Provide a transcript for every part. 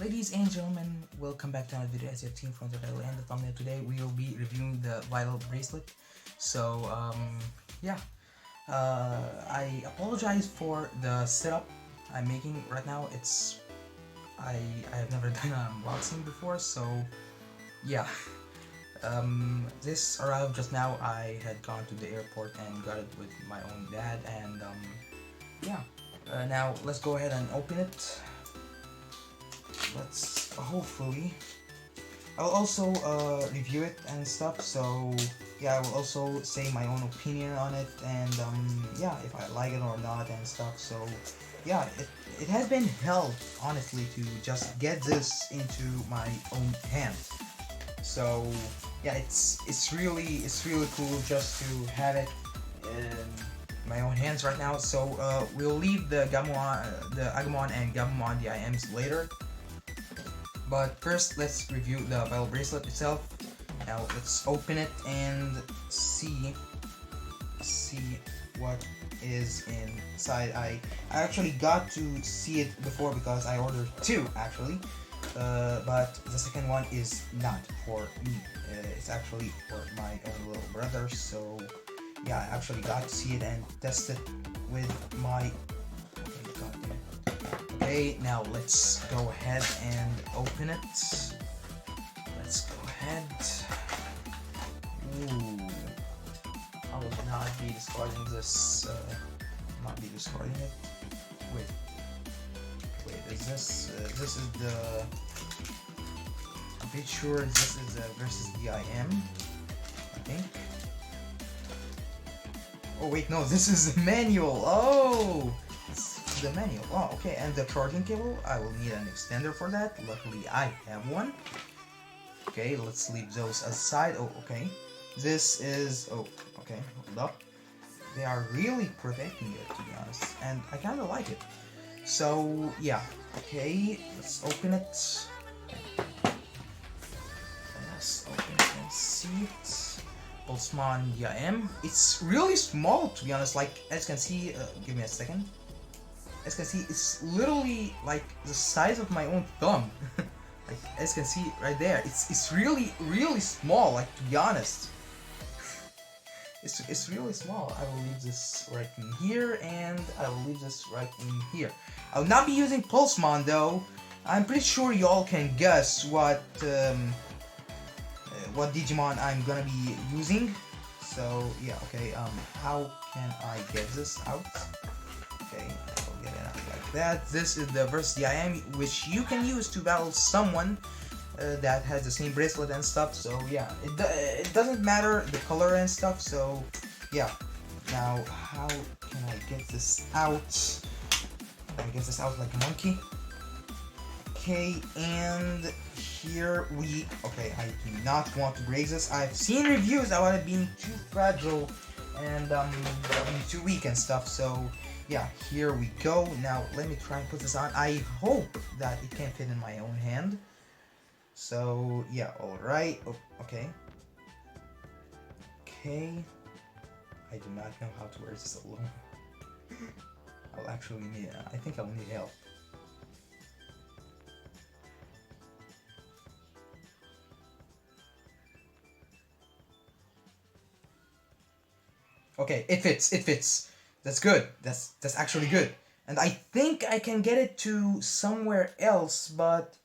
Ladies and gentlemen, welcome back to another video. As you have seen from the title and the thumbnail, today we will be reviewing the vital bracelet. So yeah, I apologize for the setup I'm making right now. I have never done an unboxing before, so yeah. This arrived just now. I had gone to the airport and got it with my own dad, and yeah. Now let's go ahead and open it. Let's hopefully I'll also review it and stuff, so yeah, I will also say my own opinion on it, and yeah, if I like it or not and stuff. So yeah, it has been hell, honestly, to just get this into my own hand. So yeah, it's really cool just to have it in my own hands right now. So we'll leave the Agumon and Gabumon DIMs later. But first, let's review the vital bracelet itself. Now let's open it and see what is inside. I actually got to see it before because I ordered two actually, but the second one is not for me. It's actually for my own little brother. So yeah, I actually got to see it and test it with my. Okay, now let's go ahead and open it. Let's go ahead. Ooh, I will not be discarding this. Not be discarding it. Wait, is this? This is the. I'm pretty sure this is the versus DIM. I think. Oh wait, no, this is the manual. Oh. The manual. Oh, okay, and the charging cable, I will need an extender for that. Luckily, I have one. Okay, let's leave those aside. Oh, okay. This is... Oh, okay, hold up. They are really protecting it, to be honest, and I kind of like it. So, yeah. Okay, let's open it. Let's open it and see it. Pulsemon DIM. It's really small, to be honest. Like, as you can see, give me a second. As you can see, it's literally like the size of my own thumb. Like, as you can see right there, it's really small. Like, to be honest, it's really small. I will leave this right in here, and I will leave this right in here. I will not be using Pulsemon though. I'm pretty sure you all can guess what Digimon I'm gonna be using. So yeah, okay. How can I get this out? Okay. Get it out like that. This is the versus DIM, which you can use to battle someone that has the same bracelet and stuff. So yeah, it doesn't matter the color and stuff. So yeah. Now, how can I get this out? I get this out like a monkey. Okay, and here we. Okay, I do not want to break this. I've seen reviews about it being too fragile and being too weak and stuff. So. Yeah, here we go. Now let me try and put this on. I hope that it can fit in my own hand. So yeah, alright. Oh, okay. Okay. I do not know how to wear this alone. I'll actually need, I think I'll need help. Okay, it fits. That's good. That's actually good. And I think I can get it to somewhere else, but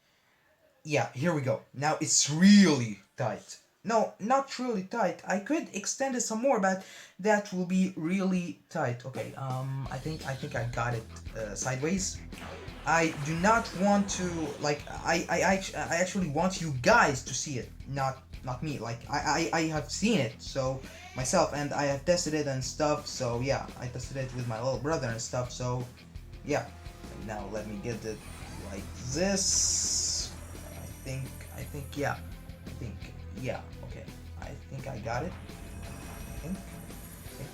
yeah, here we go. Now it's really tight. No, not really tight. I could extend it some more, but that will be really tight. Okay, I think I got it sideways. I do not want to, like, I actually want you guys to see it, not me. Like, I have seen it, so myself, and I have tested it and stuff. So yeah, I tested it with my little brother and stuff. So yeah, now let me get it like this. I think yeah, okay, I think I got it.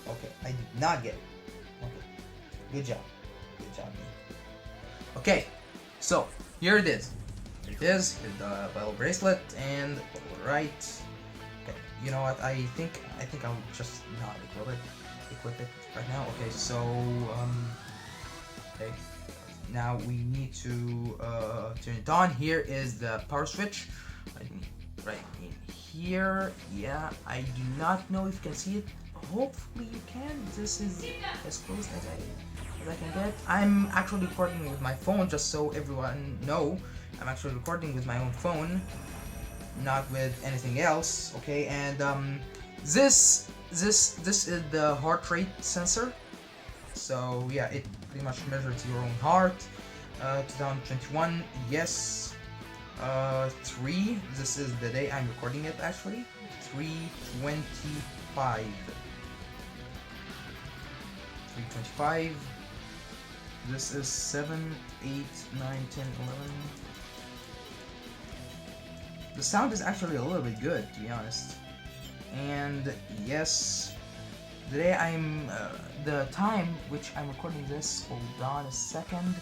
Okay, I did not get it. Okay, good job man. Okay, so here it is. Here's the vital bracelet, and alright. Okay, you know what? I think I'll just not equip it right now. Okay, so okay, now we need to turn it on. Here is the power switch. Right in here. Yeah, I do not know if you can see it. Hopefully you can. This is as close as I can get. I'm actually recording with my phone, just so everyone know. I'm actually recording with my own phone, not with anything else. Okay, and this is the heart rate sensor. So yeah, it pretty much measures your own heart. 2021, yes. 3. This is the day I'm recording it actually. 3:25. 3:25. This is 7, 8, 9, 10, 11. The sound is actually a little bit good, to be honest. And yes, today I'm the time which I'm recording this. Hold on a second.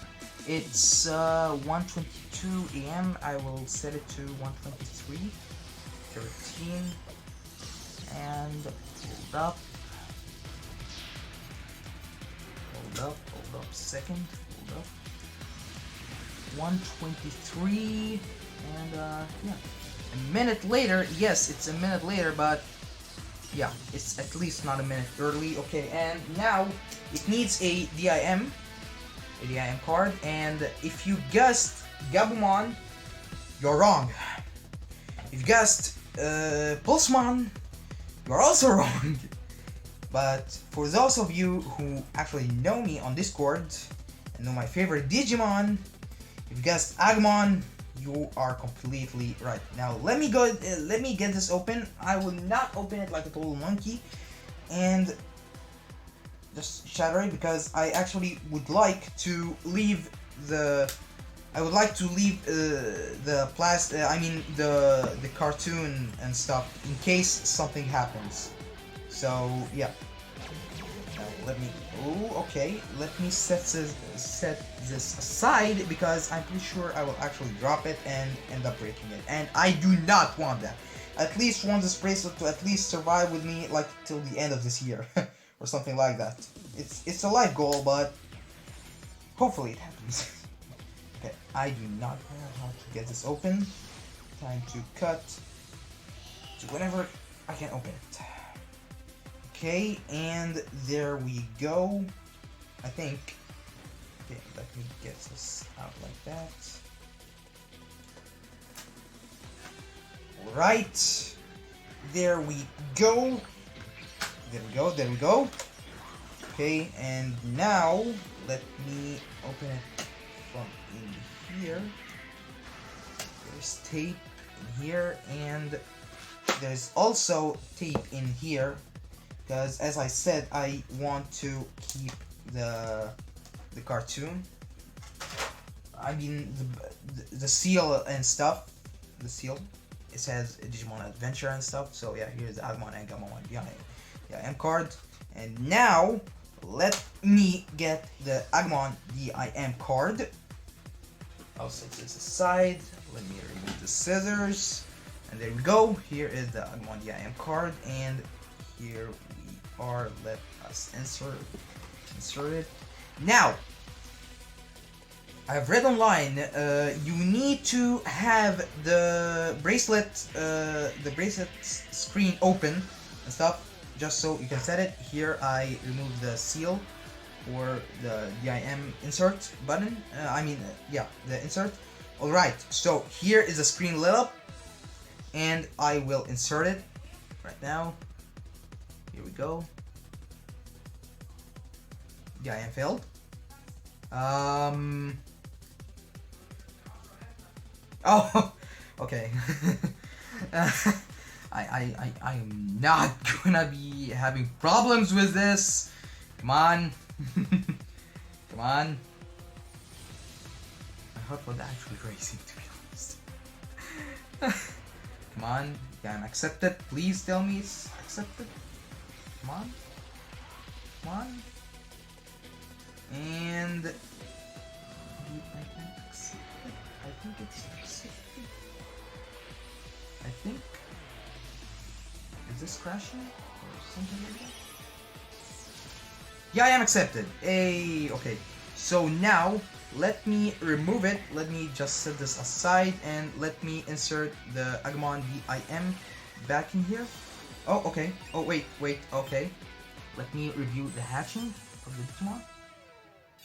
It's 1:22 a.m. I will set it to 1:23:13 and hold up a second. Hold up. 1:23 and yeah. A minute later, yes, it's a minute later, but yeah, it's at least not a minute early. Okay, and now it needs a DIM card, and if you guessed Gabumon, you're wrong. If you guessed Pulsemon, you're also wrong. But for those of you who actually know me on Discord and know my favorite Digimon, if you guessed Agumon, you are completely right. Now let me get this open. I will not open it like a total monkey and just shatter it, because I actually would like to leave the the cartoon and stuff in case something happens. So yeah. Let me set this aside, because I'm pretty sure I will actually drop it and end up breaking it, and I do not want that. I at least want this bracelet to at least survive with me like till the end of this year or something like that. It's a life goal, but hopefully it happens. Okay, I do not know how to get this open. Time to cut to whenever I can open it. Okay, and there we go. I think. Okay, let me get this out like that. Alright. There we go. There we go. Okay, and now let me open it from in here. There's tape in here, and there's also tape in here. Because, as I said, I want to keep the cartoon. I mean, the seal and stuff. The seal. It says Digimon Adventure and stuff. So yeah, here's the Agumon and Gamamon DIM card. And now, let me get the Agumon DIM card. I'll set this aside. Let me remove the scissors. And there we go. Here is the Agumon DIM card. And here we are. Let us insert it. Now, I've read online, you need to have the bracelet screen open and stuff, just so you can set it. Here I remove the seal for the DIM insert button. The insert. Alright, so here is the screen lit up, and I will insert it right now. Here we go. DIM failed. Oh, okay. I'm not gonna be having problems with this. Come on. Come on. My heart was actually racing, to be honest. Come on. DIM accepted. Please tell me it's accepted. Come on. Come on. And I think it's accepted. I think. Is this crashing or something like that? Yeah, I am accepted. Hey, okay. So now let me remove it. Let me just set this aside and let me insert the Agumon DIM back in here. Oh, okay. Oh, wait, okay. Let me review the hatching of the Digimon.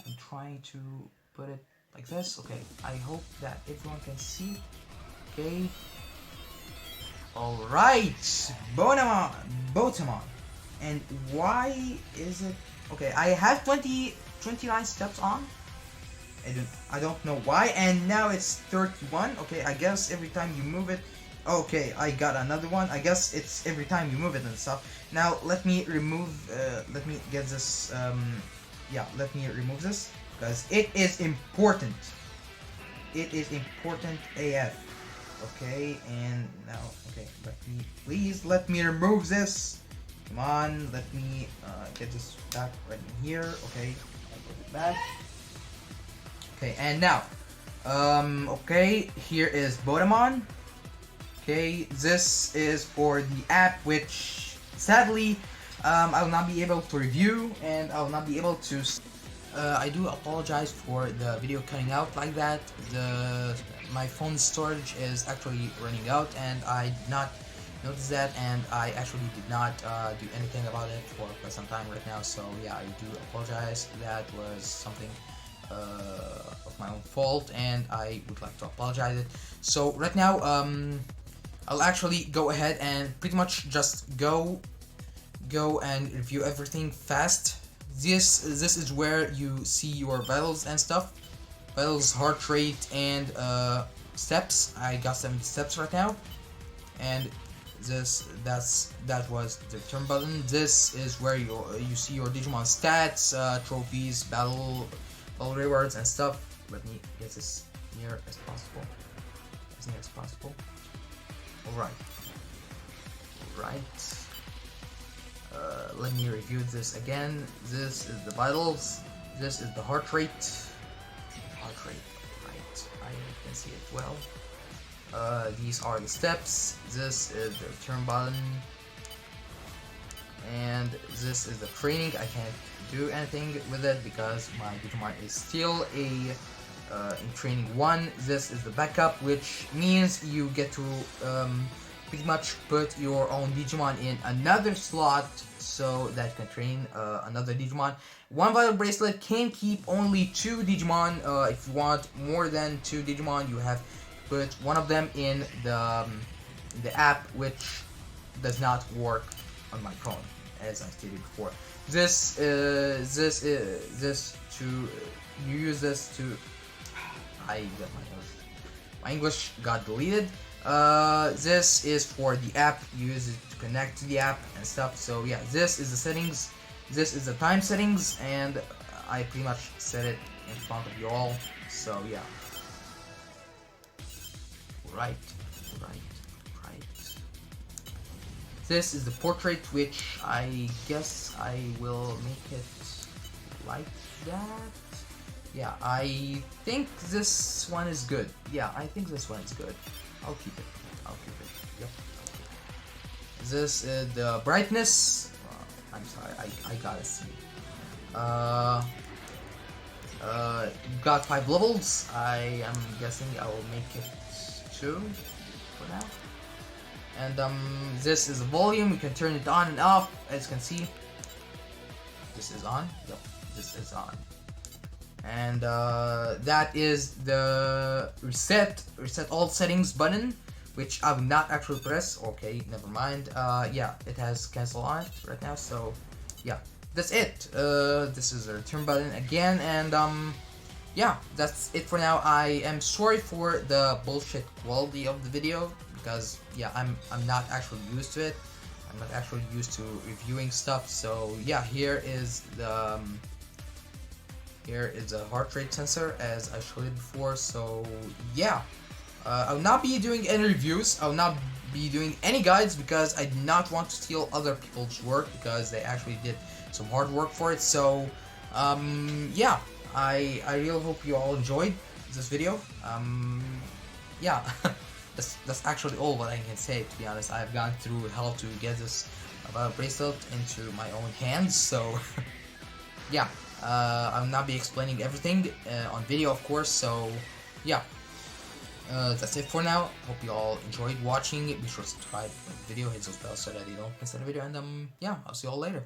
I'm trying to put it like this. Okay, I hope that everyone can see. Okay. Alright, Botamon. And why is it... Okay, I have 29 steps on. I don't know why, and now it's 31. Okay, I guess every time you move it... Okay, I got another one. I guess it's every time you move it and stuff. Now, let me remove... let me get this... yeah, let me remove this, because it is important. It is important AF. Okay, and now, okay, please let me remove this. Come on, let me get this back right in here. Okay, I'll put it back. Okay, and now, okay, here is Botamon. Okay, this is for the app, which sadly, I will not be able to review, and I will not be able to. I do apologize for the video cutting out like that. My phone storage is actually running out, and I did not notice that, and I actually did not do anything about it for quite some time right now. So yeah, I do apologize. That was something of my own fault, and I would like to apologize it. So right now, I'll actually go ahead and pretty much just go and review everything fast. This is where you see your vitals and stuff. Vitals, heart rate, and steps. I got 70 steps right now, and that was the return button. This is where you see your Digimon stats, trophies, battle rewards, and stuff. Let me get this near as possible. As near as possible. Alright. Let me review this again. This is the vitals. This is the heart rate. Right. I can see it well. These are the steps. This is the return button. And this is the training. I can't do anything with it because my Digimon is still in training 1. This is the backup, which means you get to pretty much put your own Digimon in another slot so that you can train another Digimon. One vital bracelet can keep only 2 Digimon. If you want more than 2 Digimon, you have to put one of them in the app, which does not work on my phone, as I stated before. You use this to. I got my English got deleted. This is for the app. You use it to connect to the app and stuff. So yeah, this is the settings. This is the time settings, and I pretty much set it in front of you all. So yeah. Right. This is the portrait, which I guess I will make it like that. Yeah, I think this one is good. Yeah, I think this one is good. I'll keep it. Yep. This is the brightness. I'm sorry, I gotta see. Got 5 levels. I am guessing I will make it 2 for now. And this is the volume. You can turn it on and off, as you can see. This is on. Yep, this is on. And that is the reset all settings button, which I will not actually press. Okay, never mind. Yeah, it has cancel on it right now. So yeah, that's it. This is the return button again, and yeah, that's it for now. I am sorry for the bullshit quality of the video, because yeah, I'm not actually used to it. I'm not actually used to reviewing stuff. So yeah, here is the here is a heart rate sensor, as I showed it before. So yeah, I will not be doing any reviews. I will not be doing any guides, because I do not want to steal other people's work, because they actually did some hard work for it. So yeah, I really hope you all enjoyed this video. Yeah, that's actually all what I can say, to be honest. I've gone through hell to get this bracelet into my own hands. So yeah. I'll not be explaining everything on video, of course, so yeah. That's it for now. Hope you all enjoyed watching. Be sure to subscribe, like the video, hit those bells so that you don't miss any video, and yeah, I'll see you all later.